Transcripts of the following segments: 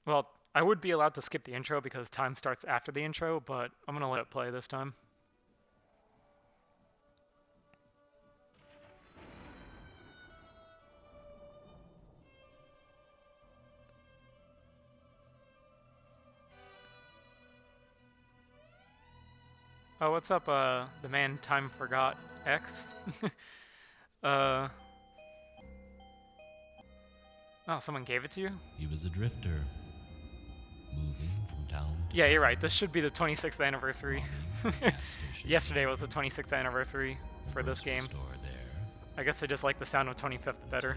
Well, I would be allowed to skip the intro because time starts after the intro, but I'm gonna let it play this time. Oh, what's up, the man time forgot X? uh, oh, someone gave it to you? He was a drifter, moving from town to Yeah, town. you're right. This should be the 26th anniversary. Robbing a gas station Yesterday was here, the 26th anniversary a for this grocery game. store there, I guess I just like the sound of 25th better.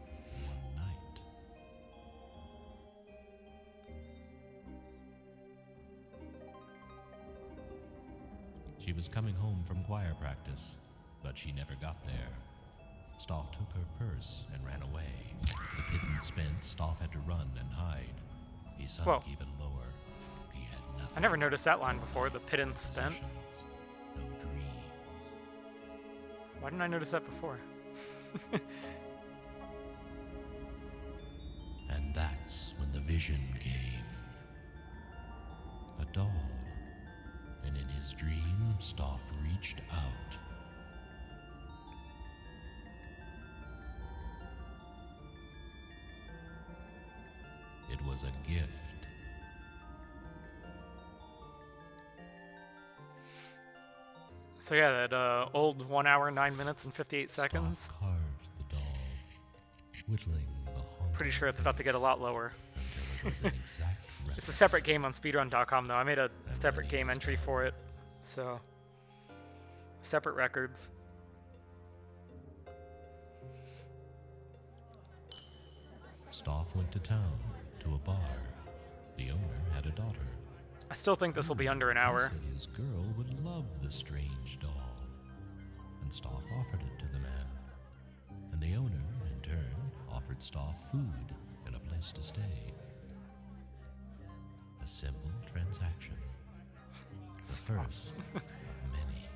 until one night. She was coming home from choir practice, but she never got there. Stoff took her purse and ran away. The pittance spent, Stoff had to run and hide. He sunk Whoa. even lower. He had nothing. I never noticed that line before, the pittance spent. Possessions, no dreams. Why didn't I notice that before? And that's when the vision came. A doll. And in his dream, Stoff reached out. It was a gift. So yeah, that old 1 hour, 9 minutes, and 58 seconds. Stoff carved the doll, whittling the haunting Pretty sure it's about to get a face lot lower. until it was an exact It's a replica. separate game on speedrun.com though. I made a And separate when he game was entry done, for it. So, separate records. Stoff went to town, to a bar. The owner had a daughter. I still think this will be under an hour. He said his girl would love the strange doll. And Stoff offered it to the man. And the owner, in turn, offered Stoff food and a place to stay. A simple transaction. The first of many.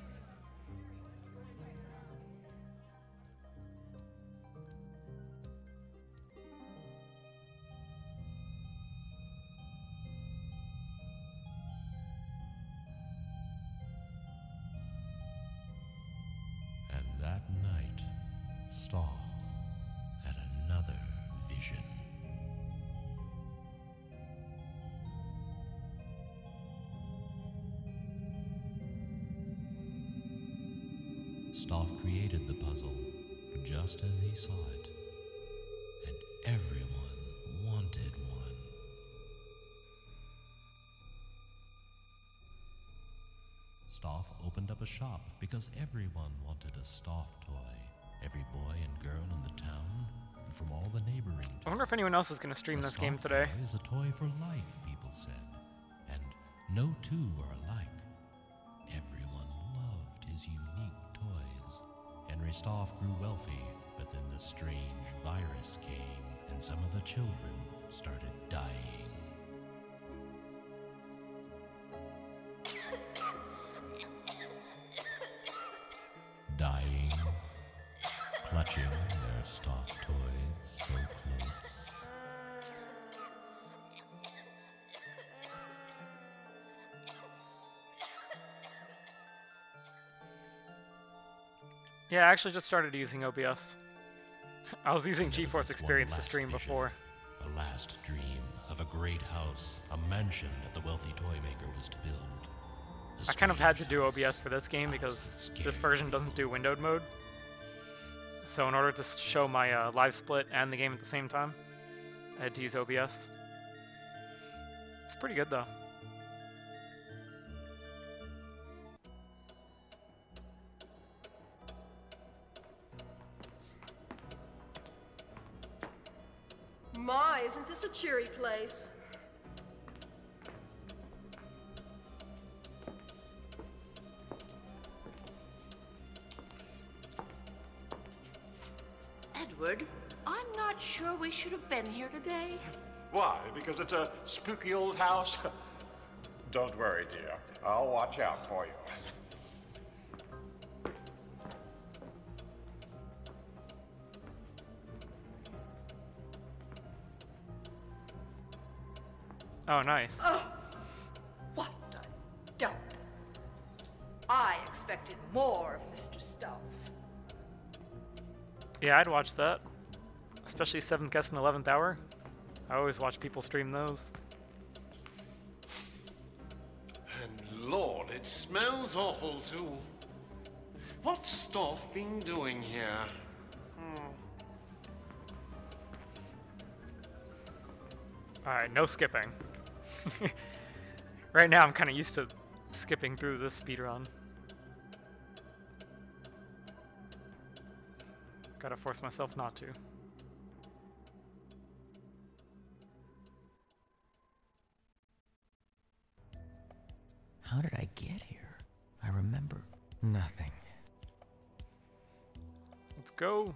And that night, Stoff had another vision. Stoff created the puzzle just as he saw it, and everyone wanted one. Stoff opened up a shop because everyone wanted a Stoff toy. Every boy and girl in the town, and from all the neighboring I wonder if anyone else is going to stream a this game Stoff today. toy is a toy for life, people said. And no two are alike. Everyone loved his unique toys. Henry Stoff grew wealthy, but then the strange virus came, and some of the children started dying. Dying, clutching their Stoff toys so close. Yeah, I actually just started using OBS. I was using And there was GeForce this one Experience to last stream vision, before. a last dream of a great house, a mansion that the wealthy toy maker was to build. A I kind of had to strange do house, OBS for this game a because house that this scared version people. doesn't do windowed mode. So in order to show my live split and the game at the same time, I had to use OBS. It's pretty good though. My, isn't this a cheery place? Edward, I'm not sure we should have been here today. Why? Because it's a spooky old house? Don't worry, dear. I'll watch out for you. Oh, nice. Oh, what a dump. I expected more of Mr. Stuff. Yeah, I'd watch that. Especially 7th Guest and 11th Hour. I always watch people stream those. And Lord, it smells awful too. What's Stoff been doing here? Alright, no skipping. Right now I'm kind of used to skipping through this speedrun. Gotta force myself not to. How did I get here? I remember nothing. Let's go.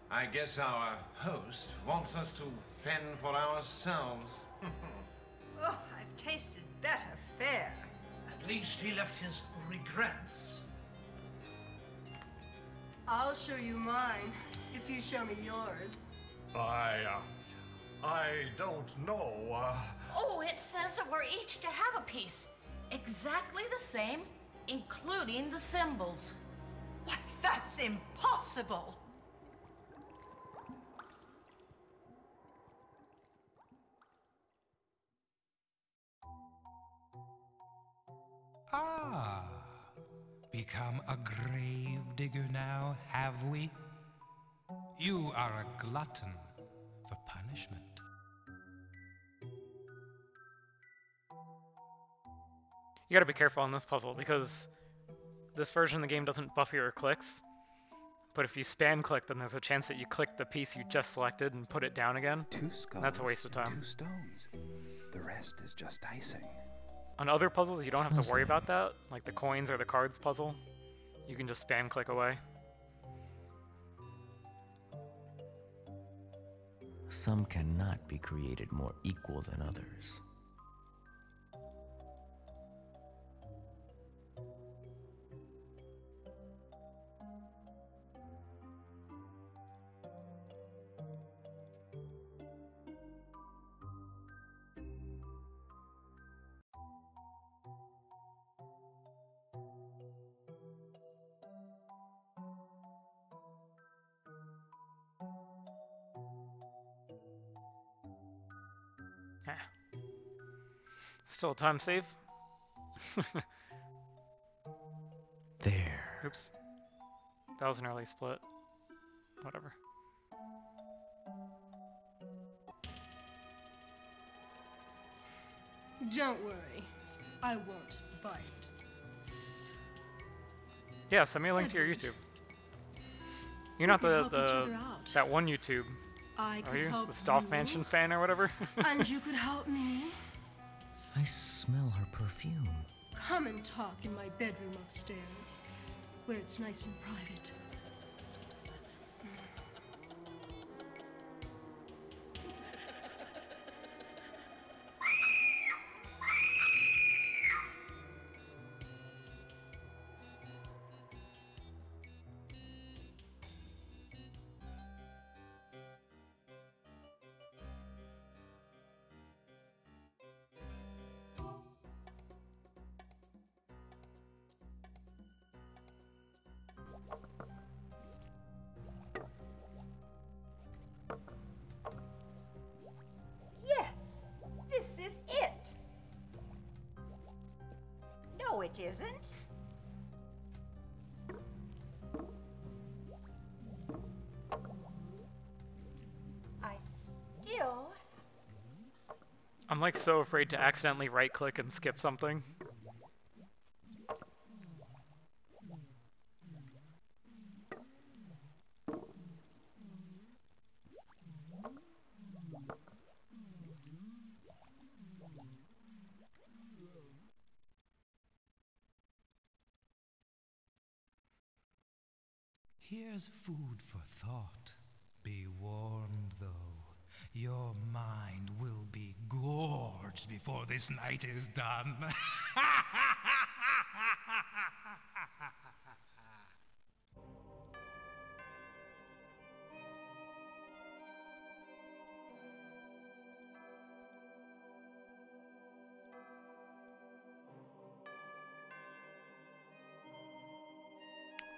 I guess our host wants us to fend for ourselves. Oh, I've tasted better fare. At least he left his regrets. I'll show you mine if you show me yours. I don't know, Oh, it says that we're each to have a piece. Exactly the same, including the symbols. What? That's impossible. Ah, become a grave digger now, have we? You are a glutton for punishment. You gotta be careful on this puzzle because this version of the game doesn't buffer your clicks. But if you spam click, then there's a chance that you click the piece you just selected and put it down again. 2 skulls, That's a waste of time. 2 stones. The rest is just icing. On other puzzles, you don't have to worry about that, like the coins or the cards puzzle. You can just spam click away. Some cannot be created more equal than others. Still a time save. There. Oops. That was an early split. Whatever. Don't worry. I won't bite. Yeah, send me a link to your YouTube. You're not that one YouTube, I are could you? help The Stoff you. Mansion fan or whatever? And you could help me. I smell her perfume. Come and talk in my bedroom upstairs, where it's nice and private. Yes, this is it. No, it isn't. I still... I'm like so afraid to accidentally right click and skip something. Here's food for thought. Be warned, though. Your mind will be gorged before this night is done.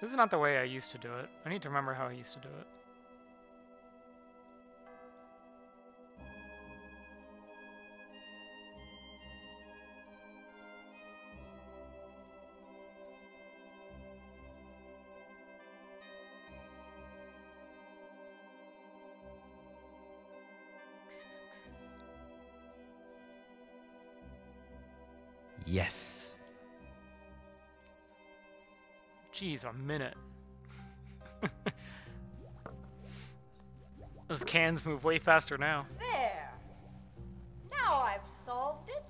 This is not the way I used to do it. I need to remember how I used to do it. Yes. Jeez, a minute. Those cans move way faster now. There. Now I've solved it.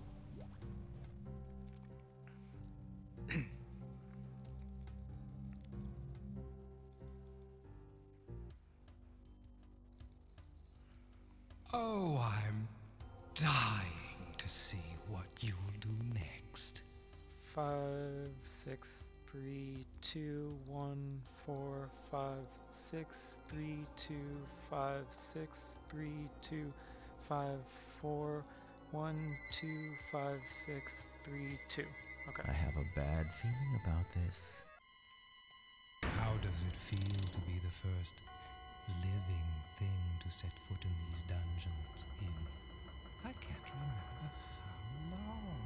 Oh, I'm dying to see what you'll do next. 5, 6, 3, 2, 1, 4, 5, 6, 3, 2, 5, 6, 3, 2, 5, 4, 1, 2, 5, 6, 3, 2. Okay. I have a bad feeling about this. How does it feel to be the first living thing to set foot in these dungeons in... I can't remember how long.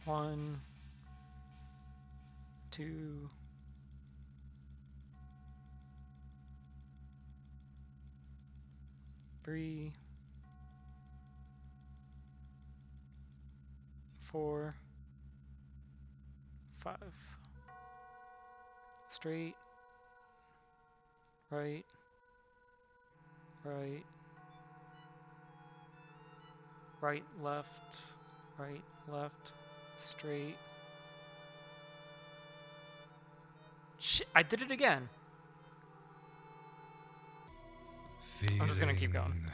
One, 2, 3, 4, 5. Straight, right, right, right, left, right, left, straight. Shit, I did it again. I'm just gonna keep going.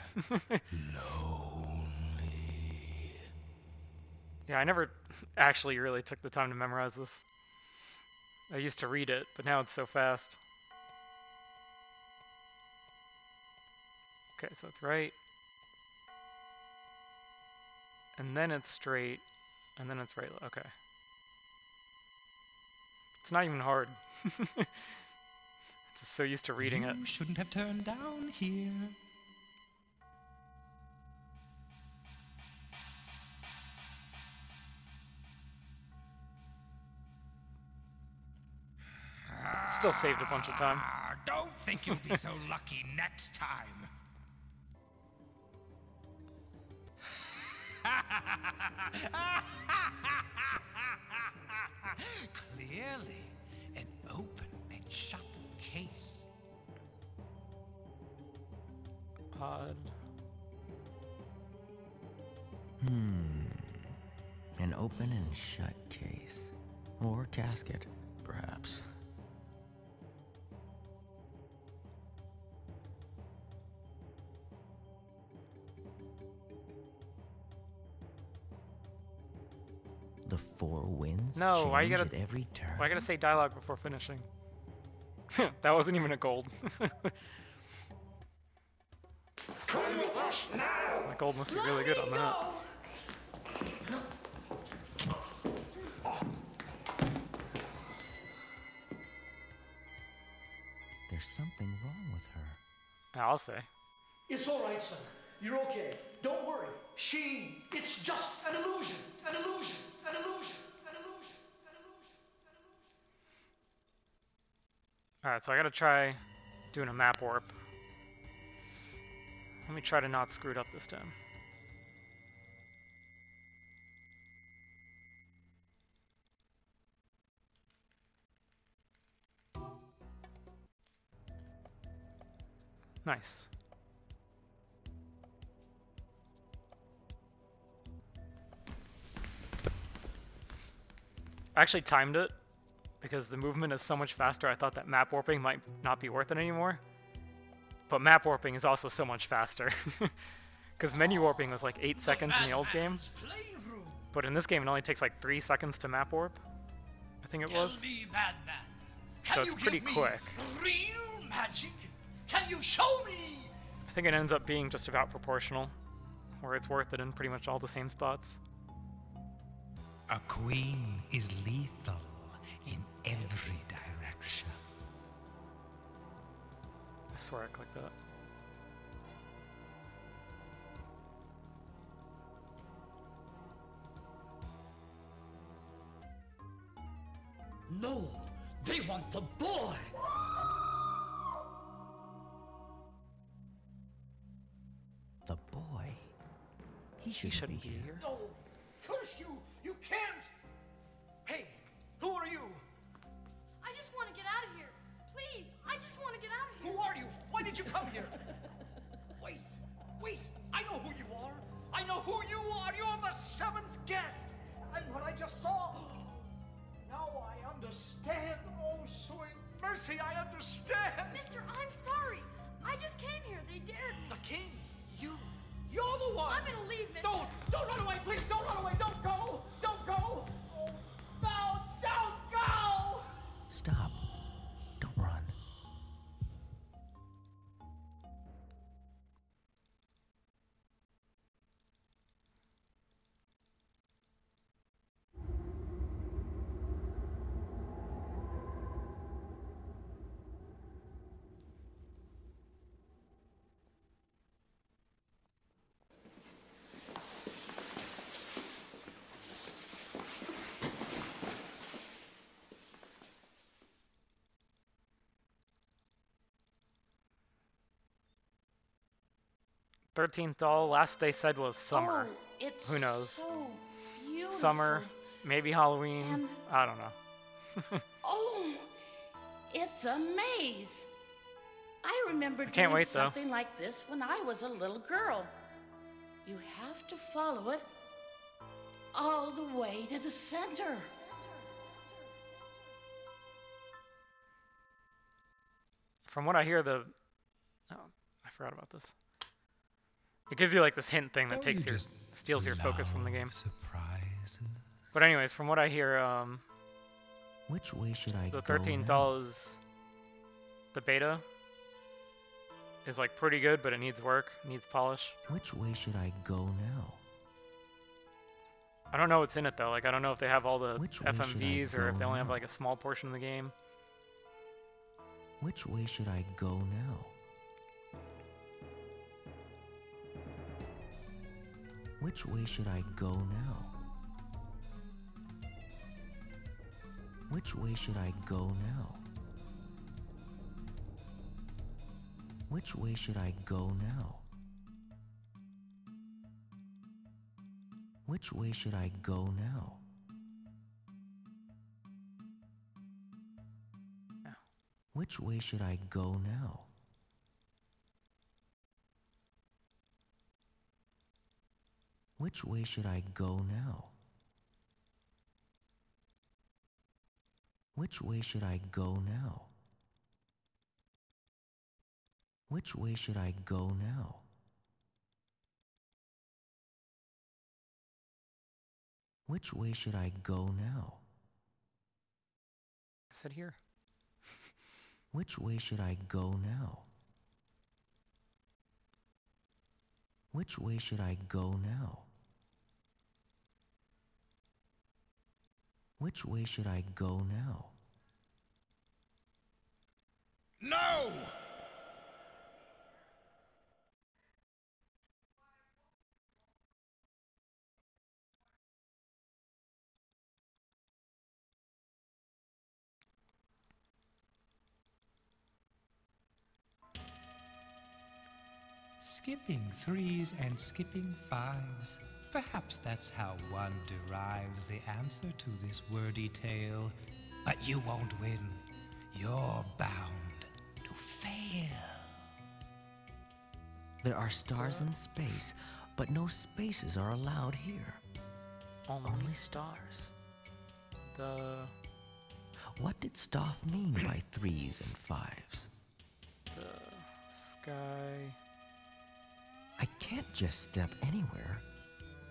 Lonely. Yeah, I never actually really took the time to memorize this. I used to read it, but now it's so fast. Okay, so it's right. And then it's straight. And then it's right. Okay. It's not even hard. Just so used to reading it. You shouldn't have turned down here. Still saved a bunch of time. Don't think you'll be so lucky next time. Clearly, an open and shut case. Odd. An open and shut case. Or casket, perhaps. The four winds No, why you change gotta at every turn. Why I gotta say dialogue before finishing? That wasn't even a gold. Come with us now. My gold must be really good on that. There's something wrong with her. I'll say. It's all right, son. You're okay. Don't worry. It's just an illusion. An illusion. An illusion. An illusion. An illusion. An illusion. Alright, so I gotta try doing a map warp. Let me try to not screw it up this time. Nice. I actually timed it because the movement is so much faster. I thought that map warping might not be worth it anymore. But map warping is also so much faster. Because menu warping was like 8 seconds in the old game. But in this game it only takes like 3 seconds to map warp. I think it was. Tell me, madman, Can so it's you pretty give me quick. real magic? Can you show me? I think it ends up being just about proportional, where it's worth it in pretty much all the same spots. A queen is lethal in every direction. I swear I clicked that. No, they want the boy. The boy? He shouldn't be here. No, curse you! You can't! Hey, who are you? I just want to get out of here. Please, I just want to get out of here. Who are you? Why did you come here? Wait, wait, I know who you are. I know who you are. You're the seventh guest. And what I just saw, now I understand. Oh, sweet mercy, I understand. Mister, I'm sorry. I just came here. They dared me. The king? You're the one. I'm gonna leave, Mister. Don't run away, please. Don't run away. Don't go. Don't go. Oh, no, don't go. Stop. Don't run. $13th doll, last they said was summer. Oh, it's Who knows? So beautiful. Summer, maybe Halloween. And- I don't know. Oh, it's a maze. I remember can't doing wait, though. something like this when I was a little girl. You have to follow it all the way to the center. From what I hear, oh, I forgot about this. It gives you like this hint thing that Don't takes you your just steals your focus from the game. Surprises. But anyways, from what I hear, Which way should I the go $13 now? is the beta is like pretty good, but it needs work, needs polish. Which way should I go now? I don't know what's in it though. Like I don't know if they have all the Which way should I FMVs or if go they only have now? like a small portion of the game. Which way should I go now? Which way should I go now? Which way should I go now? Which way should I go now? Which way should I go now? Which way should I go now? Which way should I go now? Which way should I go now? Which way should I go now? Which way should I go now? I said here. Which way should I go now? Which way should I go now? Which way should I go now? No! Skipping threes and skipping fives. Perhaps that's how one derives the answer to this wordy tale. But you won't win. You're bound to fail. There are stars in space, but no spaces are allowed here. Only stars. What did Stoff mean by threes and fives? The sky. I can't just step anywhere.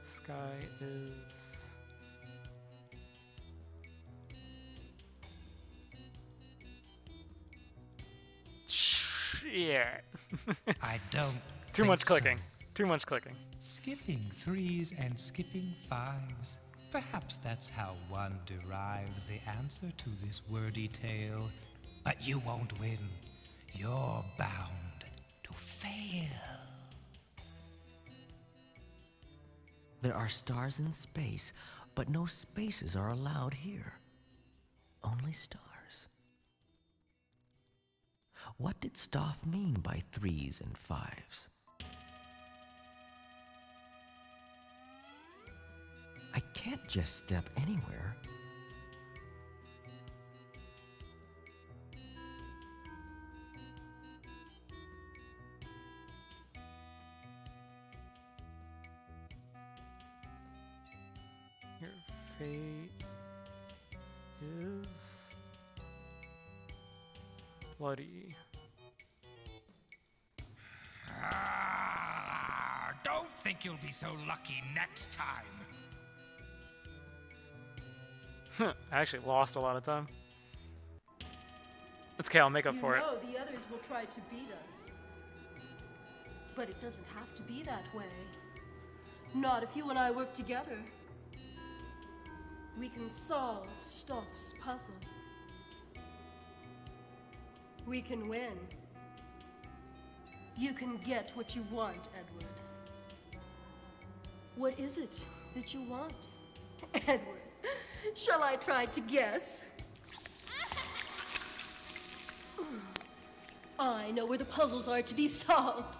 Sky is. Yeah. I don't. Too think much clicking. so. Too much clicking. Skipping 3s and skipping 5s. Perhaps that's how one derives the answer to this wordy tale. But you won't win. You're bound to fail. There are stars in space, but no spaces are allowed here. Only stars. What did Stoff mean by 3s and 5s? I can't just step anywhere. Your fate is bloody. Don't think you'll be so lucky next time. I actually lost a lot of time. It's okay, I'll make up for it. You know the others will try to beat us. But it doesn't have to be that way. Not if you and I work together. We can solve Stoff's puzzle. We can win. You can get what you want, Edward. What is it that you want, Edward? Shall I try to guess? I know where the puzzles are to be solved.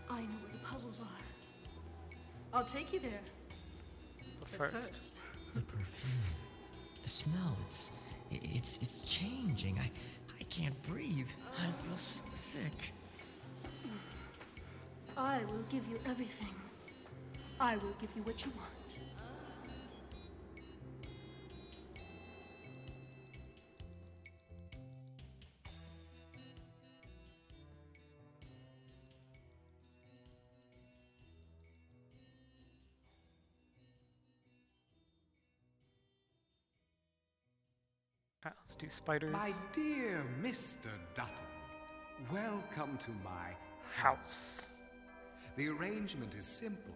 I know where the puzzles are. I'll take you there. But first. The perfume. The smell, it's changing. I can't breathe. I feel sick. I will give you everything. I will give you what you want. Alright, let's do spiders. My dear Mr. Dutton, welcome to my house. The arrangement is simple.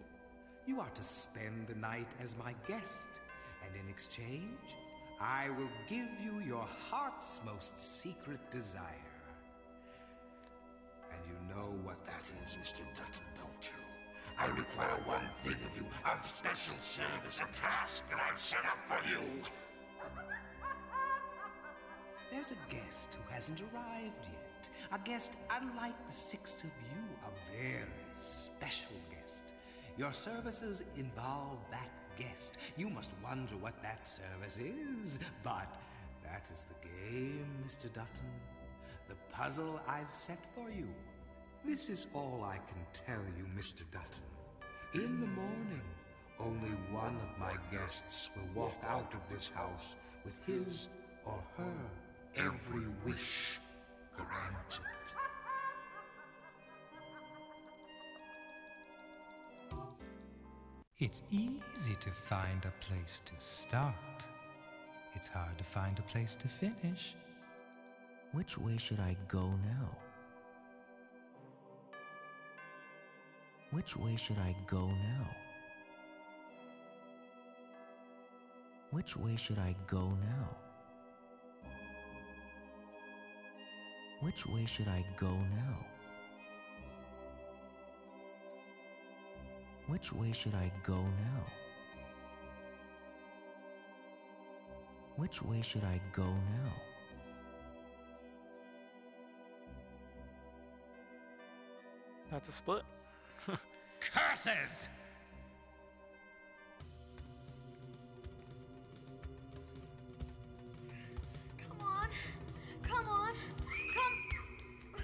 You are to spend the night as my guest, and in exchange, I will give you your heart's most secret desire. And you know what that is, Mr. Dutton, don't you? I require one thing of you, a special service, a task that I've set up for you. There's a guest who hasn't arrived yet. A guest unlike the 6 of you, a very special guest. Your services involve that guest. You must wonder what that service is, but that is the game, Mr. Dutton. The puzzle I've set for you. This is all I can tell you, Mr. Dutton. In the morning, only one of my guests will walk out of this house with his or her every wish granted. It's easy to find a place to start. It's hard to find a place to finish. Which way should I go now? Which way should I go now? Which way should I go now? Which way should I go now? Which way should I go now? Which way should I go now? That's a split. Curses! Come on. Come on. Come.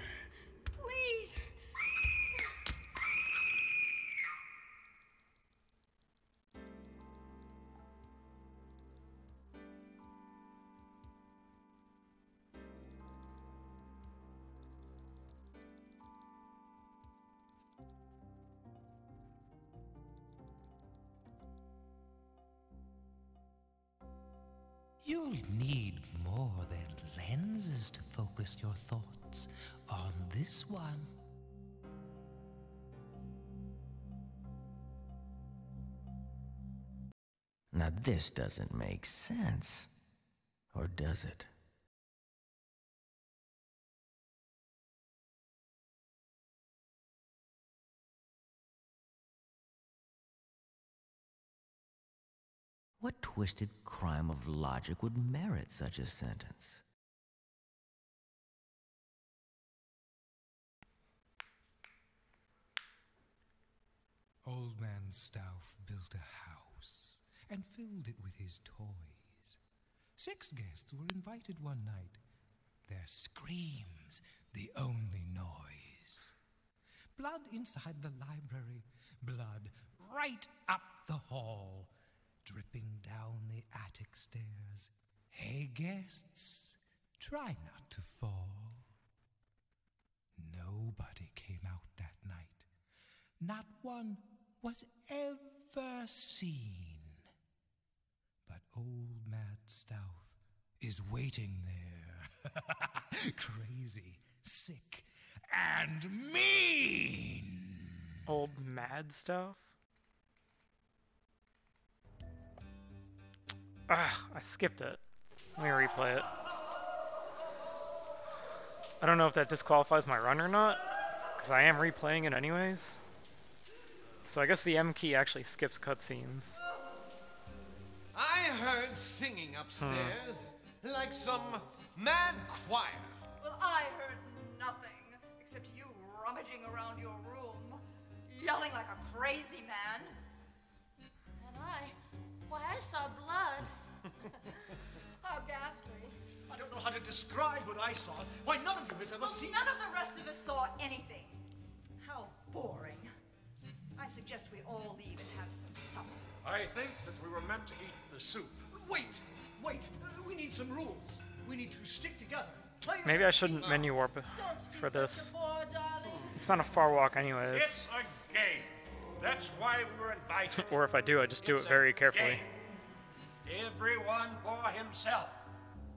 Please. You'll need more than lenses to focus your thoughts on this one. Now this doesn't make sense. Or does it? What twisted crime of logic would merit such a sentence? Old Man Stauff built a house and filled it with his toys. 6 guests were invited one night. Their screams the only noise. Blood inside the library, blood right up the hall, dripping down the attic stairs. Hey, guests, try not to fall. Nobody came out that night. Not one was ever seen. But old Mad Stauff is waiting there. Crazy, sick, and mean. Old Mad Stuff? Ah, I skipped it. Let me replay it. I don't know if that disqualifies my run or not, because I am replaying it anyways. So I guess the M key actually skips cutscenes. I heard singing upstairs, like some mad choir. Well, I heard nothing except you rummaging around your room, yelling like a crazy man. And I saw blood. How ghastly. I don't know how to describe what I saw. Why, none of you has ever seen it. None of the rest of us saw anything. How boring. I suggest we all leave and have some supper. I think that we were meant to eat the soup. Wait. We need some rules. We need to stick together. Maybe I shouldn't menu warp for this. It's not a far walk anyways. It's a game. That's why we were invited. Or if I do, I just do it very carefully. Game. Everyone for himself.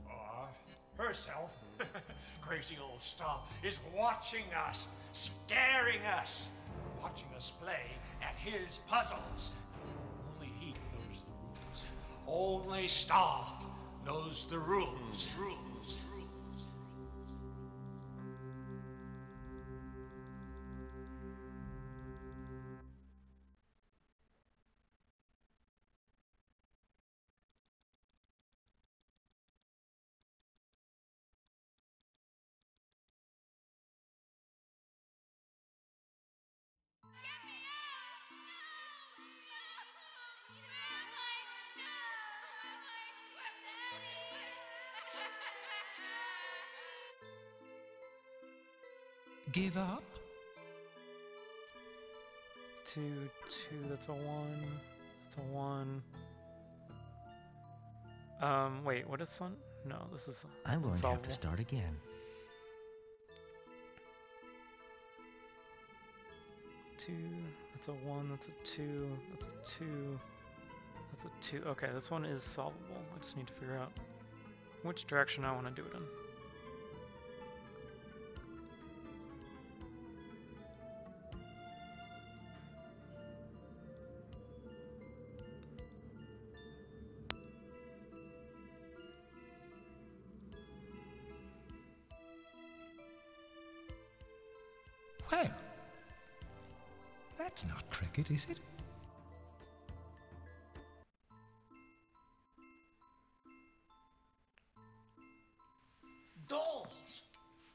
Or herself. Crazy old stuff is watching us, scaring us, watching us play at his puzzles. Only he knows the rules. Only Staff knows the rules. Give up? 2, 2, that's a 1. That's a 1. Wait, what is this one? No, this is I'm going solvable. to have to start again. Two, that's a 1, that's a 2, that's a 2, that's a 2. Okay, this one is solvable. I just need to figure out which direction I want to do it in. Well, that's not cricket, is it? Dolls!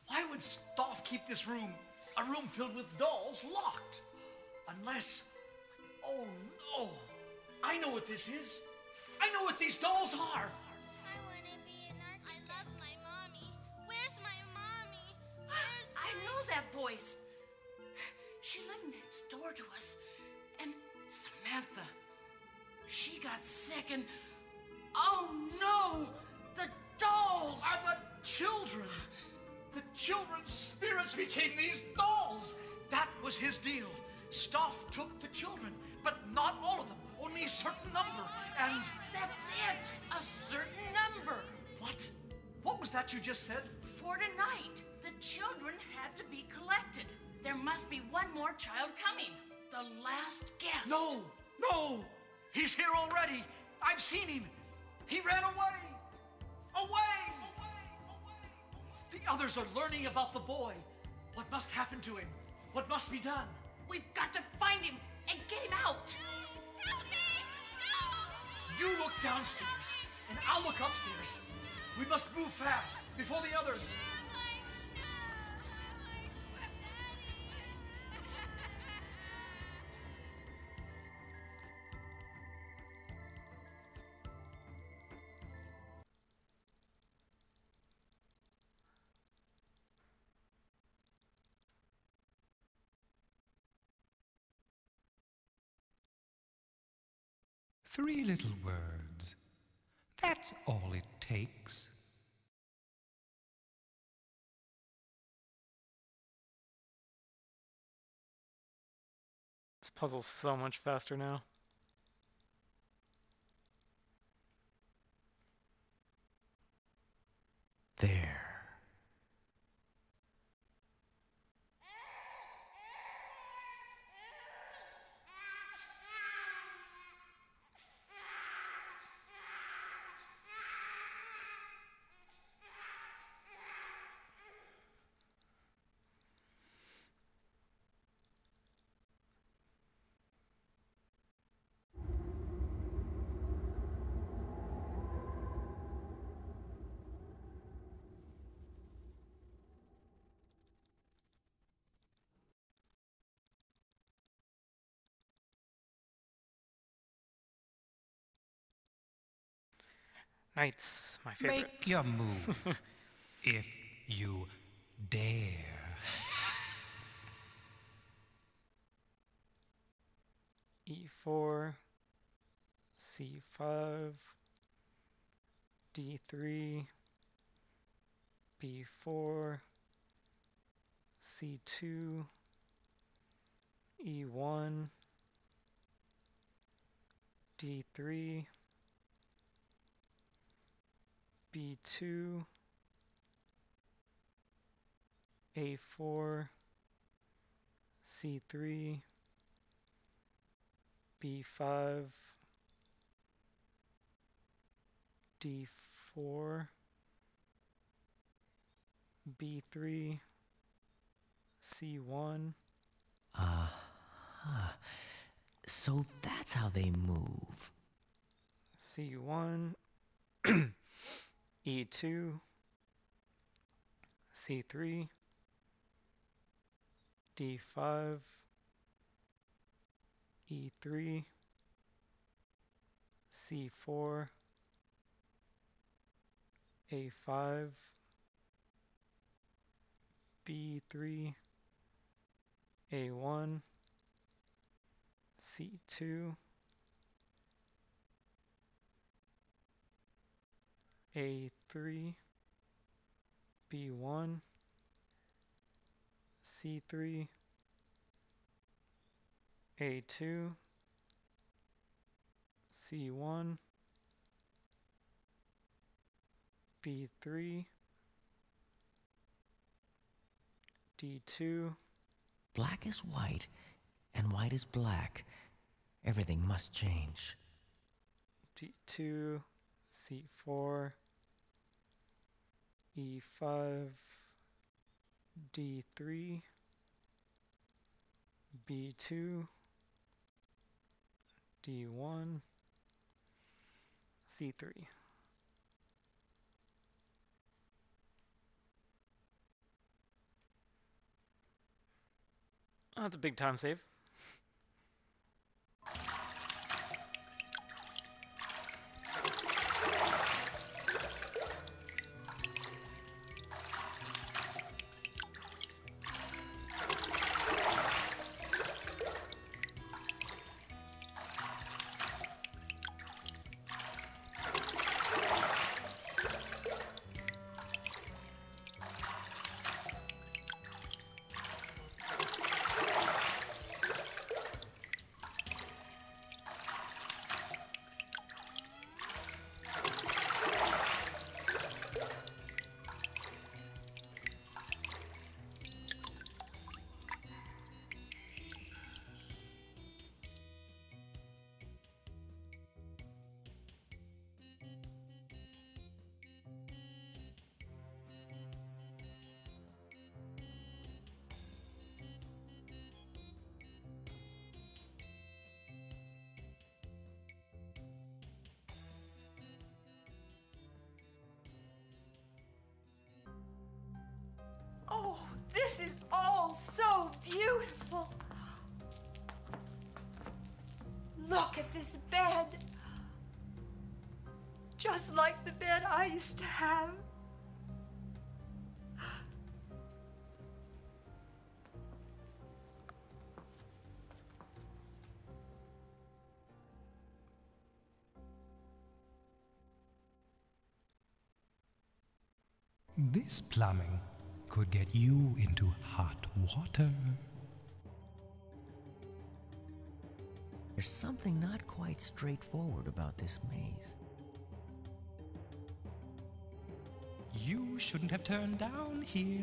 Why would Staff keep this room, a room filled with dolls, locked? Unless... Oh no! I know what this is! I know what these dolls are! I want to be an architect. I love my mommy. Where's my mommy? I know that voice. She lived next door to us. And Samantha, she got sick and... Oh no! The dolls! Are the children! The children's spirits became these dolls! That was his deal. Staff took the children, but not all of them. Only a certain number. And... That's it! A certain number. What? What was that you just said? For tonight, the children had to be collected. There must be one more child coming. The last guest. No! No! He's here already! I've seen him! He ran away! Away! The others are learning about the boy. What must happen to him? What must be done? We've got to find him and get him out. Help me! No! You look downstairs, and I'll look upstairs. We must move fast before the others. Three little words. That's all it takes. This puzzle's so much faster now. There. Knights, my favorite. Make your move, if you dare. E4, C5, D3, B4, C2, E1, D3, B2, A4, C3, B5, D4, B3, C1. So that's how they move. C1, E2, C3, D5, E3, C4, A5, B3, A1, C2, A3, B1, C3, A2, C1, B3, D2. Black is white, and white is black. Everything must change. D2, C4, E5, D3, B2, D1, C3. Oh, that's a big time save. This is all so beautiful. Look at this bed. Just like the bed I used to have. This plumbing could get you into hot water. There's something not quite straightforward about this maze. You shouldn't have turned down here.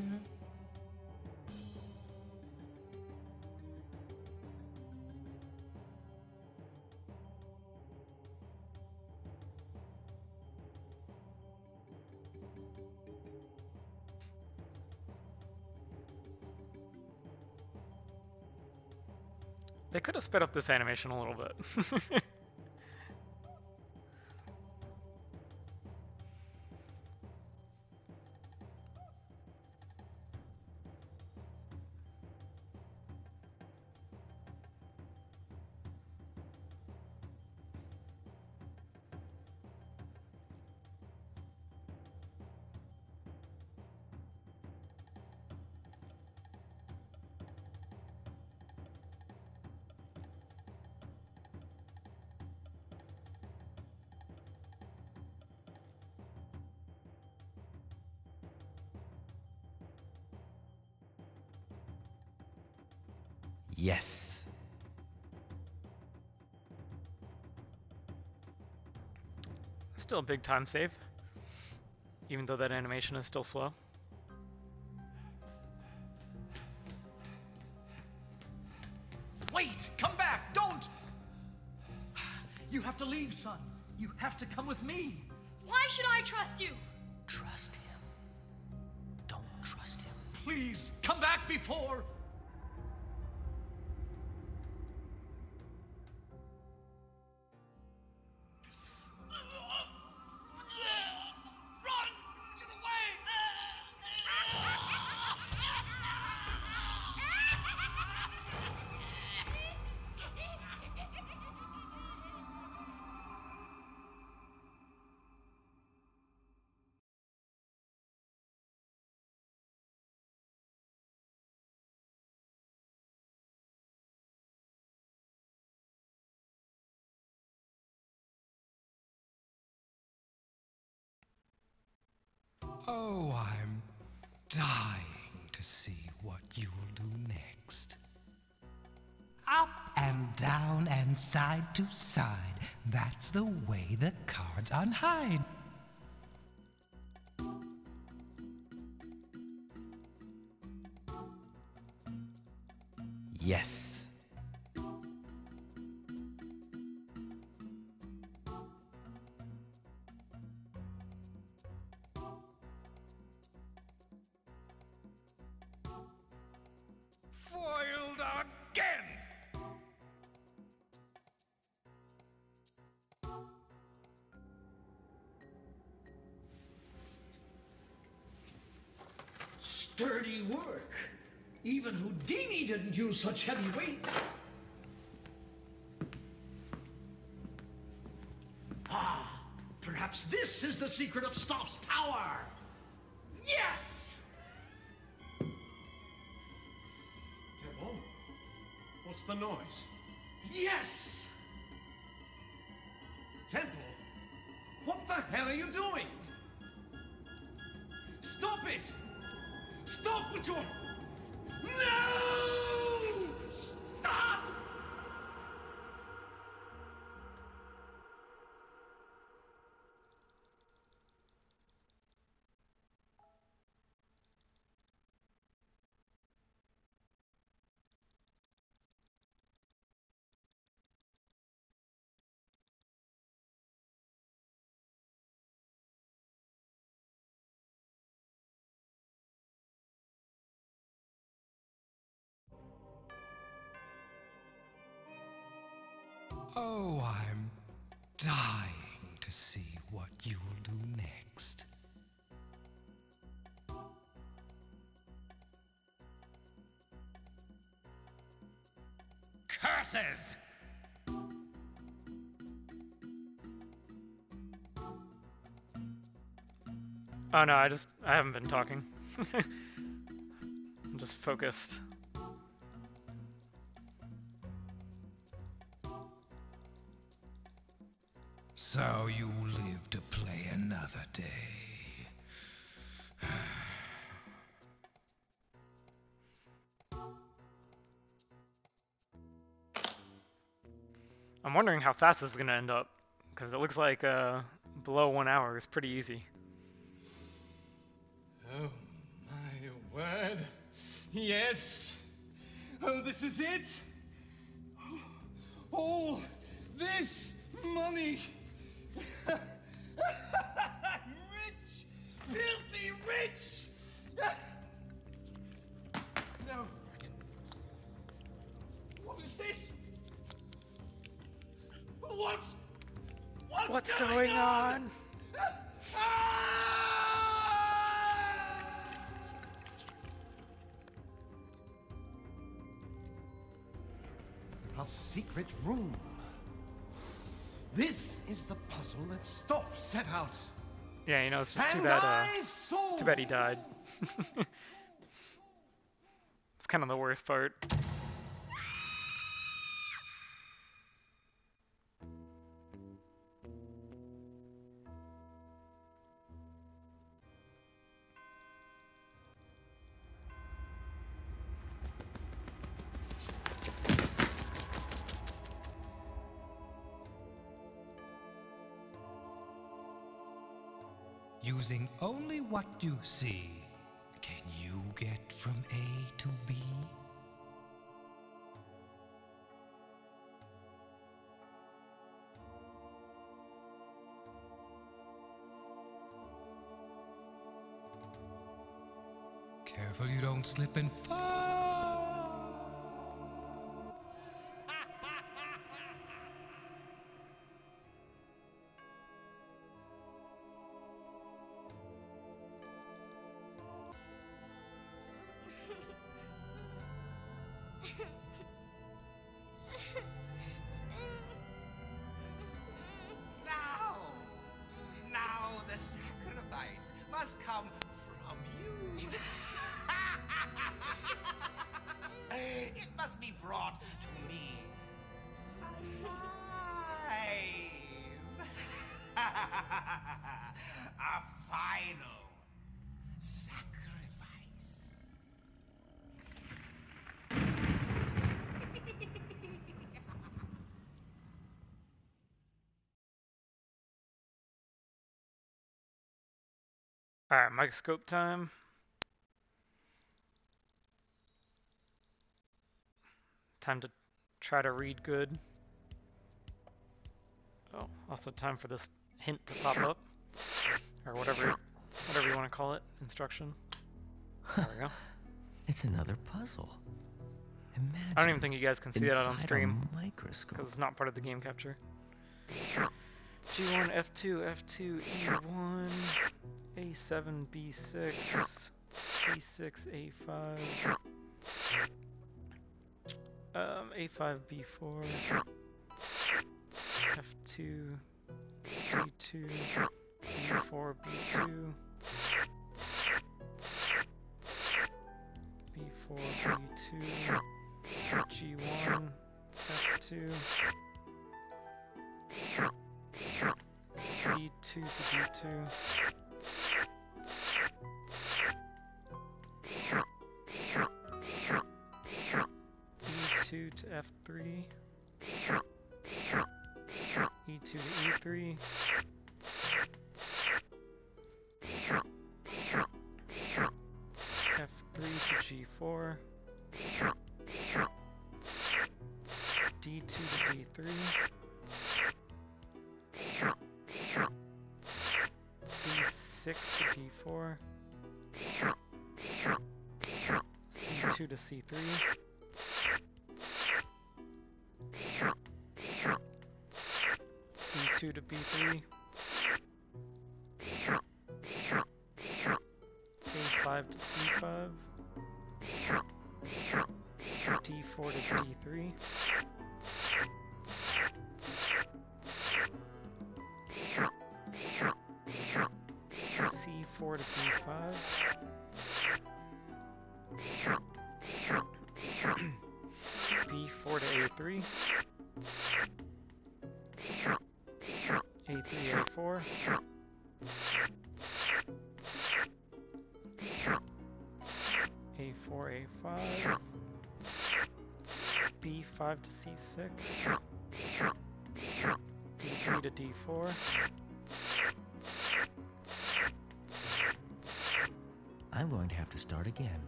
They could have sped up this animation a little bit. Yes. Still a big time save, even though that animation is still slow. Wait! Come back! Don't! You have to leave, son. You have to come with me. Why should I trust you? Trust him. Don't trust him. Please, come back before... Oh, I'm dying to see what you'll do next. Up and down and side to side. That's the way the cards unhide. Yes. Foiled again! Sturdy work. Even Houdini didn't use such heavy weight. Ah, perhaps this is the secret of Stoff's power. Yes! Temple? What's the noise? Yes! Temple? What the hell are you doing? Stop it! Stop with your... No! Stop! Oh, I'm dying to see what you'll do next. choices! Oh no, I haven't been talking. I'm just focused. So you live to play another day. I'm wondering how fast this is gonna end up, because it looks like below 1 hour is pretty easy. Oh my word. Yes. Oh, this is it. All this money. Rich. Filthy rich. No. What is this? What's going on? A secret room. This is the puzzle that Stoff set out. Yeah, you know, it's just too And bad. I saw Too bad he died. It's kind of the worst part. Using only what you see, can you get from A to B? Careful you don't slip and fall. Now the sacrifice must come from you. It must be brought to me alive. A final sacrifice. Alright, microscope time. Time to try to read good. Oh, also time for this hint to pop up. Or whatever you want to call it. Instruction. There we go. It's another puzzle. Imagine I don't even think you guys can see that on inside a stream. microscope. Because it's not part of the game capture. G1, F2, F2, E1, A7, B6, B6, A5, A5, B4, F2, B2, B4, B2, B4, B2, G1, F2, C2 to D2, E2 to F3, E2 to E3, F3 to G4, D2 to D3, B6 to D4, C2 to C3, B2 to B3, A5 to C5, D4 to D3, A4 to D5. B4 to A3. A3, A4. A4, A5. B5 to C6. D3 to D4. I'm going to have to start again.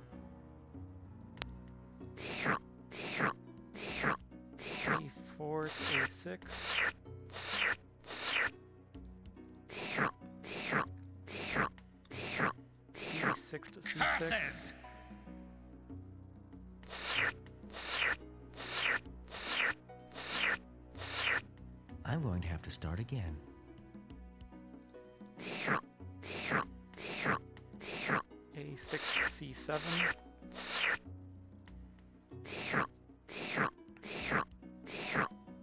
E4 to A6. E6 to C6. I'm going to have to start again. A6 to C7.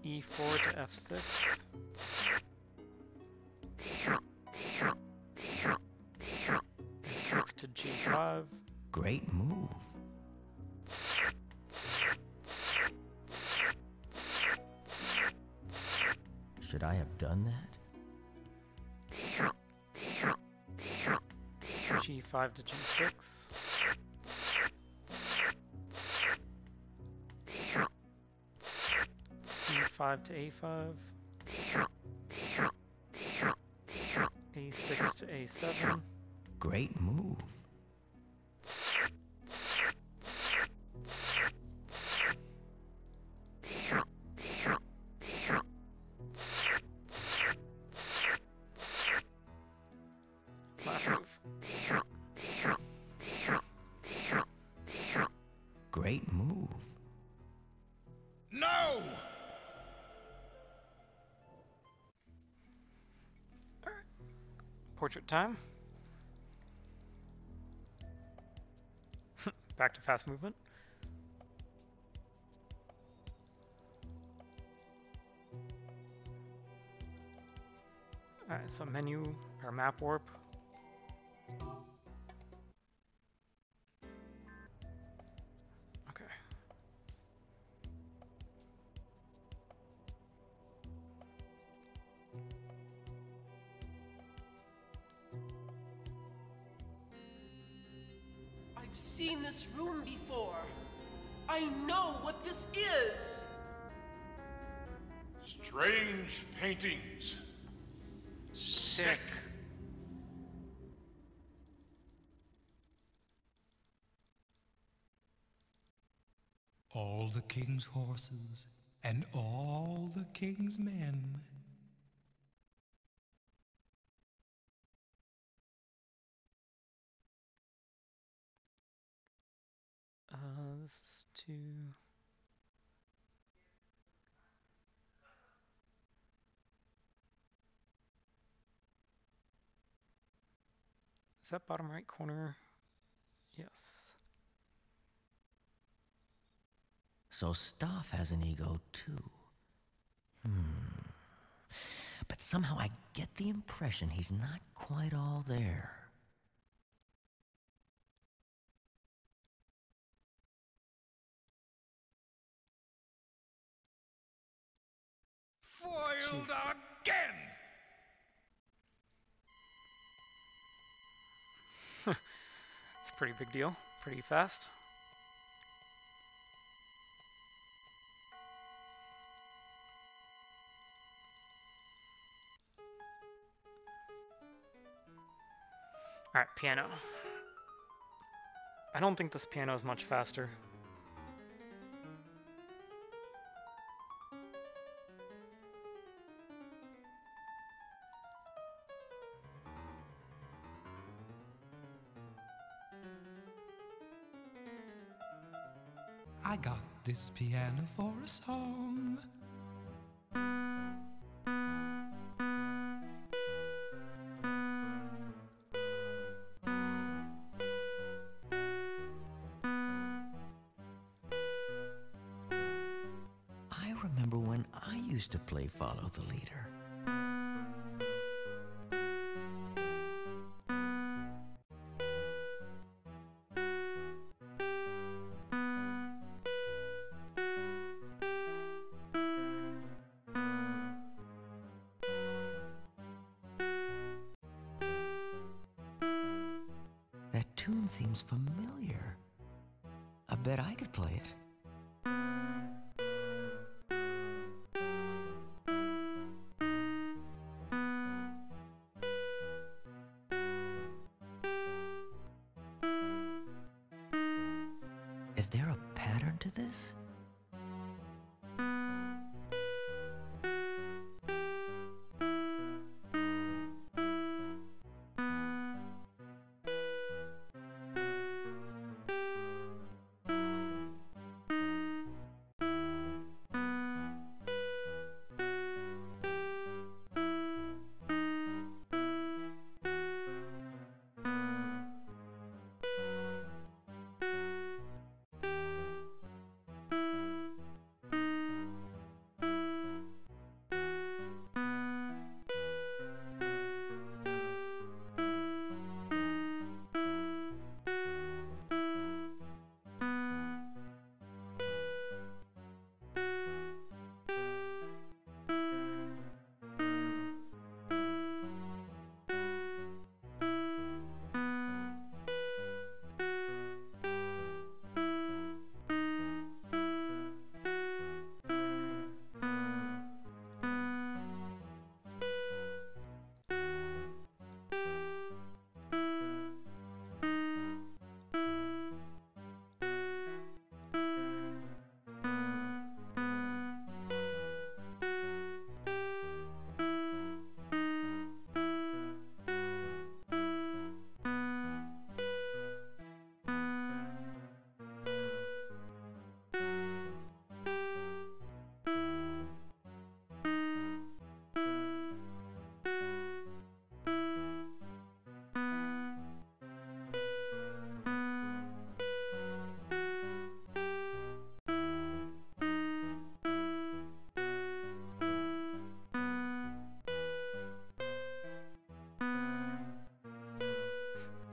E4 to F6. F6 to G5. Great move. Should I have done that? G5 to G6. C5 to A5. A6 to A7. Great move. Last move. Great move. No! Portrait time. Back to fast movement. Alright, so menu or map warp. Okay. I've seen this room before. I know what this is. Strange paintings. Sick. All the king's horses and all the king's men. This is to... Is that bottom right corner? Yes. So Staff has an ego too. But somehow I get the impression he's not quite all there. Foiled Jeez. again! It's a pretty big deal. Pretty fast. Alright, piano. I don't think this piano is much faster. I got this piano for a song. I remember when I used to play Follow the Leader. That tune seems familiar. I bet I could play it. Is there a pattern to this?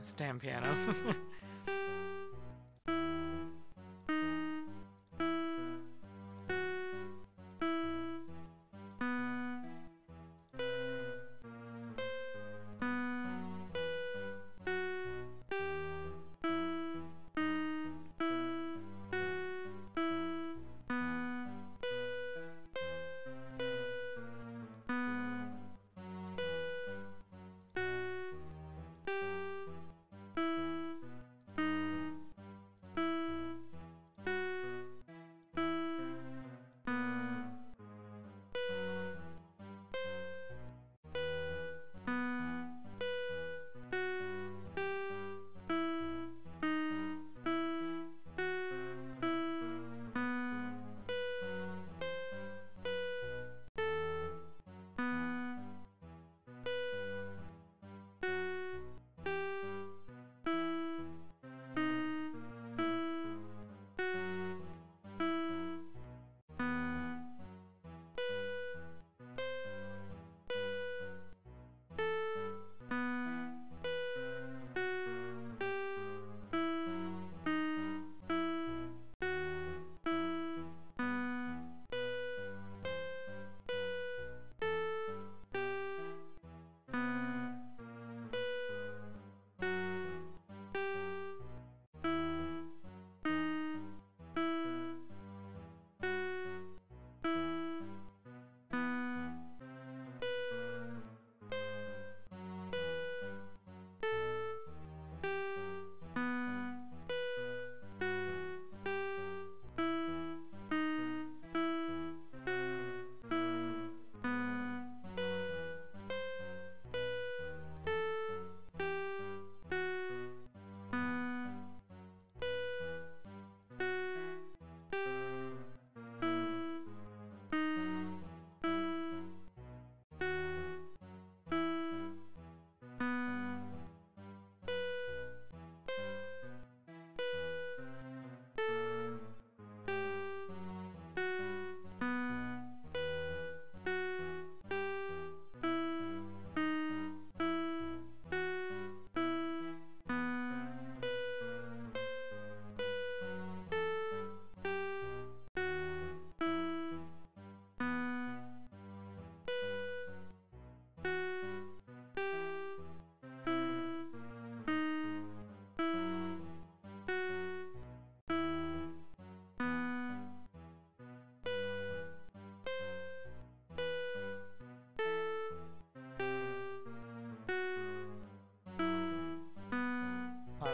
This damn piano.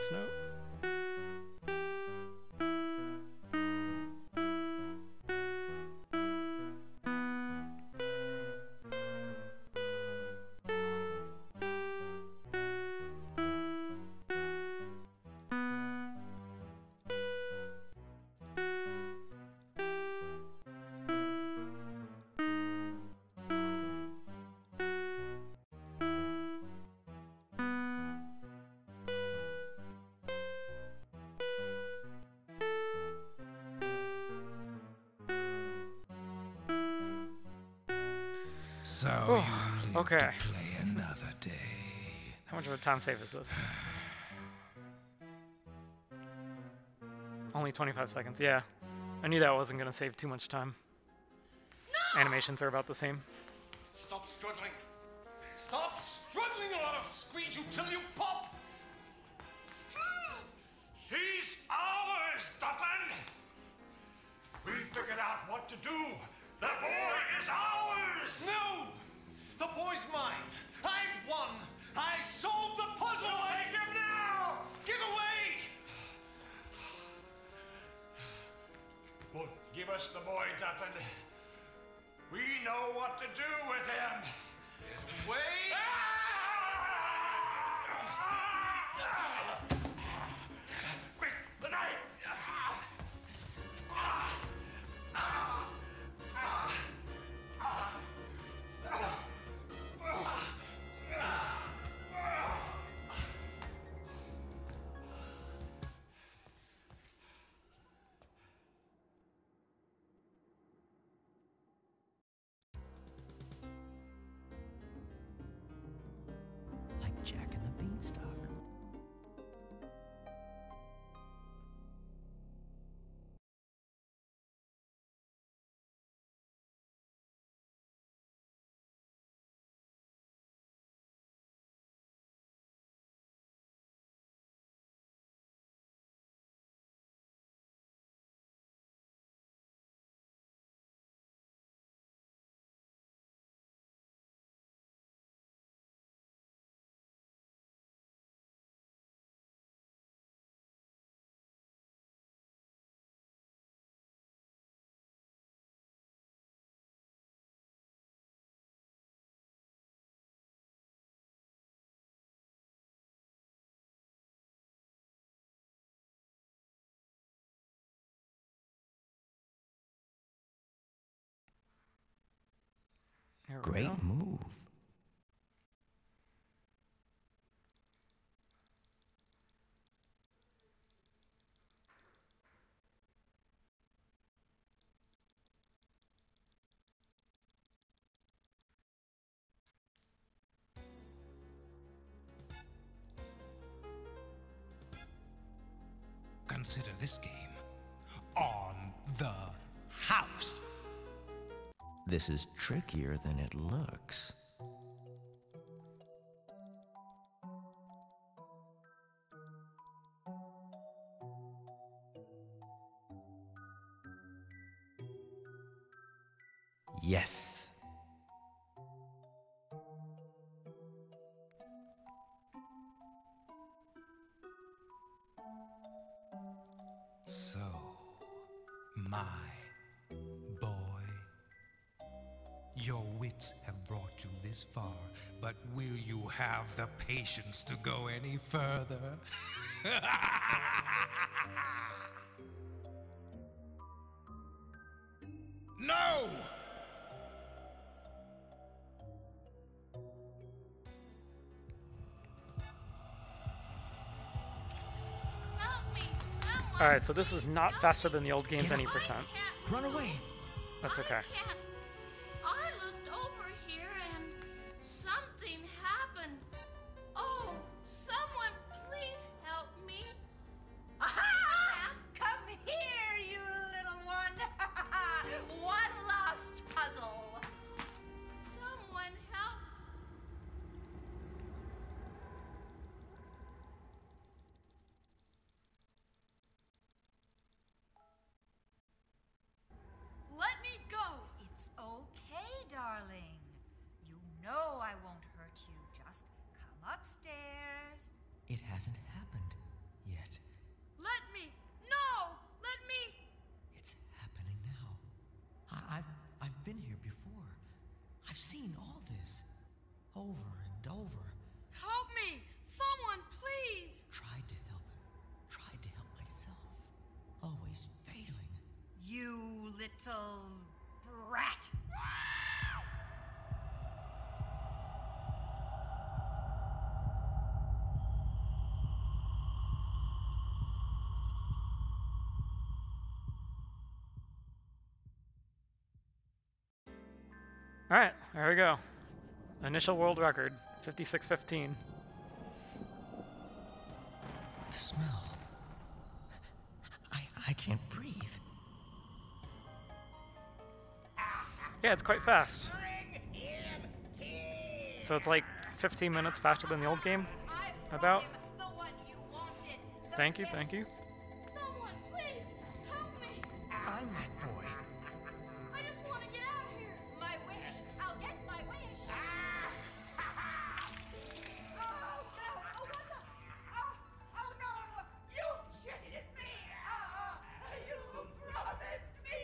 last note. So Oh, you live okay. to play another day. How much of a time save is this? Only 25 seconds, yeah. I knew that wasn't gonna save too much time. No! Animations are about the same. Stop struggling. Stop struggling or I'll squeeze you till you pop. He's ours, Dutton! We figured out what to do. The boy is ours! No! The boy's mine. I won. I solved the puzzle. Take him now! Get away! Well, give us the boy, Dutton. We know what to do with him. Get away! Quick, the knife! Like Jack and the Beanstalk. Here we Great go. move. Consider this game on the house. This is trickier than it looks. Yes. So, my boy, your wits have brought you this far, but will you have the patience to go any further? No! Help me, someone. Alright, so this is not faster than the old games any percent. Run away! That's okay. I looked over here and something happened. Oh, someone please help me. Aha! Come here, you little one. One last puzzle. Someone help. Let me go! It's okay, darling. You know I won't hurt you. Just come upstairs. It hasn't happened. yet. Let me! No! Let me! It's happening now. I've been here before. I've seen all this. Over and over. Help me! Someone, please! Tried to help him. Tried to help myself. Always failing. You little brat. Alright, there we go. Initial world record, 56:15. The smell. I can't breathe. Yeah, it's quite fast. So it's like 15 minutes faster than the old game? About? Thank you, thank you. Someone, please! Help me! I'm that boy. I just want to get out of here! My wish. I'll get my wish. Oh no! Oh what the? Oh no! You cheated me! You promised me!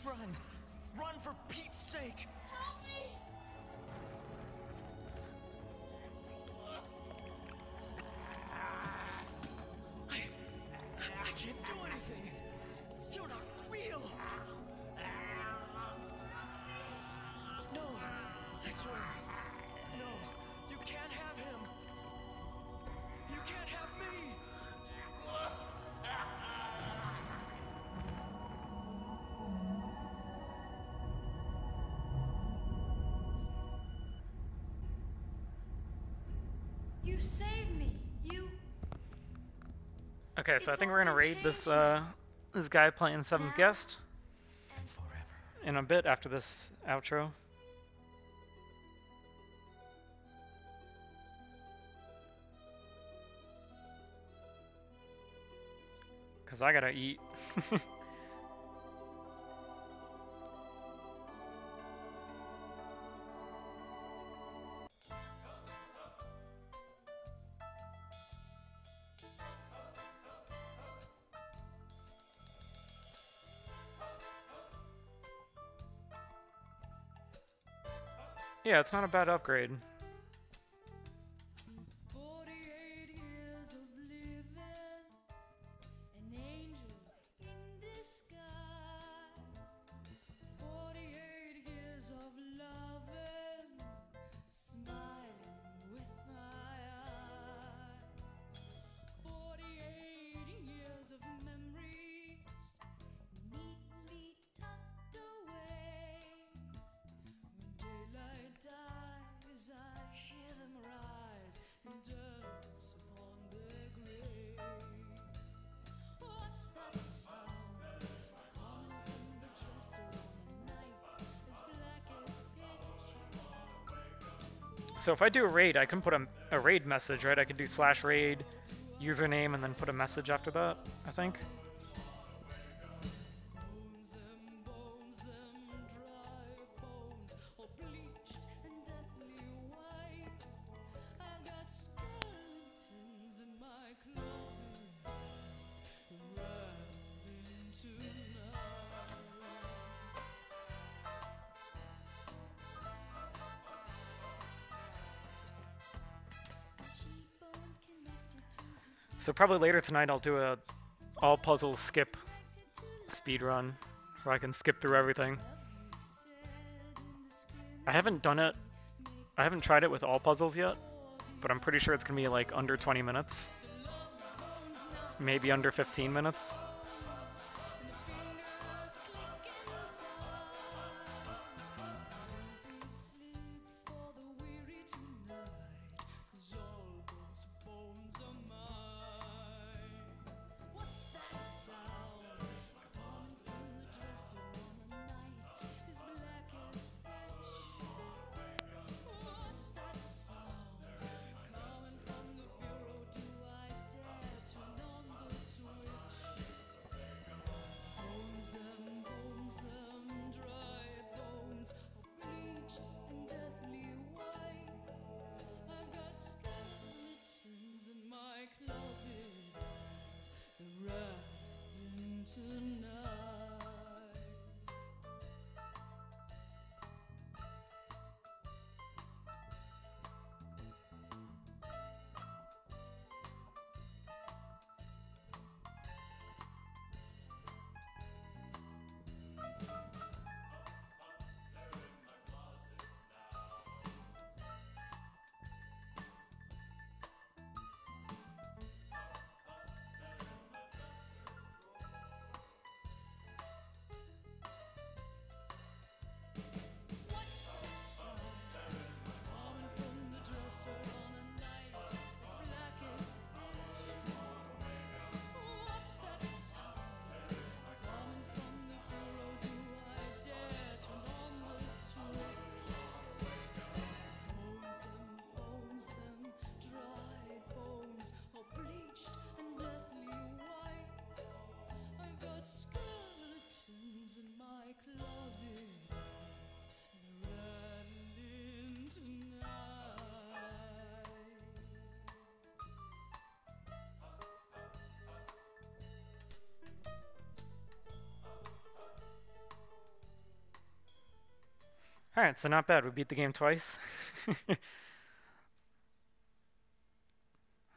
Run! Run for Pete's sake! Help me! I can't do anything! You're not real! No! I swear! No! You can't have him! You can't have me! You saved me. You... Okay, so I It's think all we're gonna been raid this changing. this guy playing 7th guest And forever. in a bit after this outro. Cause I gotta eat. Yeah, it's not a bad upgrade. 48 years of living, an angel in disguise. 48 years of loving, smiling with my eyes. 48 years of memories, neatly tucked away. When daylight dies, I hear them rise and dance upon their grave. What's that sound coming from the dresser on a night as black as pitch? So if I do a raid, I can put a raid message, right? I could do /raid, username, and then put a message after that, I think. Bones, them dry bones, all bleached and deathly white. I've got skeletons in my closet, rattling tonight. Cheekbones connected to deceased. So probably later tonight I'll do a all puzzles skip speedrun, where I can skip through everything. I haven't done it, I haven't tried it with all puzzles yet, but I'm pretty sure it's gonna be like under 20 minutes. Maybe under 15 minutes. Sleep for the weary tonight, 'cause all those bones are mine. What's that sound coming from the dresser on a night as black as pitch? What's that sound coming from the bureau? Do I dare turn on the switch? Alright, so not bad. We beat the game twice.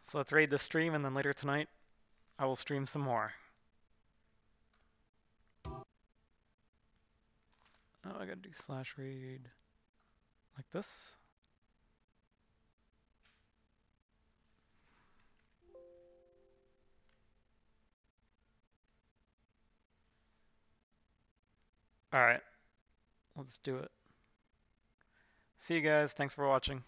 So let's raid the stream, and then later tonight I will stream some more. Oh, I gotta do /raid like this. Alright, let's do it. See you guys. Thanks for watching.